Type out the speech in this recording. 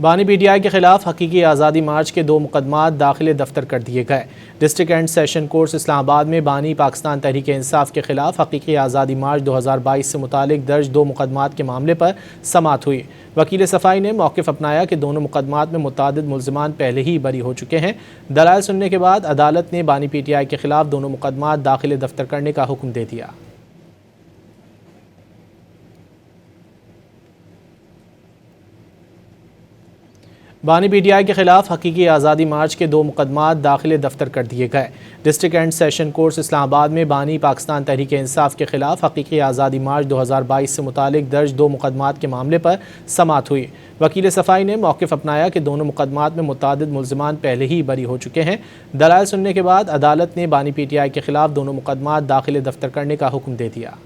बानी पीटीआई के खिलाफ हकीकी आज़ादी मार्च के 2 मुकदमात दाखिले दफ्तर कर दिए गए। District and session courts Islamabad में बानी पाकिस्तान तहरीक इंसाफ के खिलाफ हकीकी आज़ादी मार्च 2022 से मुतालिक दर्ज 2 मुकदमात के मामले पर समाअत हुई। वकील सफ़ाई ने मौक़िफ़ अपनाया कि दोनों मुकदमात में मुतअद्दिद मुल्ज़िमान पहले ही बरी हो चुके हैं। दलाइल सुनने के बाद अदालत ने बानी पीटीआई के खिलाफ दोनों मुकदमात दाखिले दफ्तर करने का हुक्म दे दिया। बानी पीटीआई के खिलाफ हकीकी आज़ादी मार्च के 2 मुकदमात दाखिले दफ्तर कर दिए गए। District and session courts Islamabad में बानी पाकिस्तान तहरीक इंसाफ के खिलाफ हकीकी आज़ादी मार्च 2022 से मुतालिक दर्ज 2 मुकदमात के मामले पर समाअत हुई। वकील सफ़ाई ने मौक़िफ़ अपनाया कि दोनों मुकदमात में मुतअद्दिद मुल्ज़िमान पहले ही बरी हो चुके हैं। दलाइल सुनने के बाद अदालत ने बानी पीटीआई के खिलाफ दोनों मुकदमात दाखिले दफ्तर करने का हुक्म दे दिया।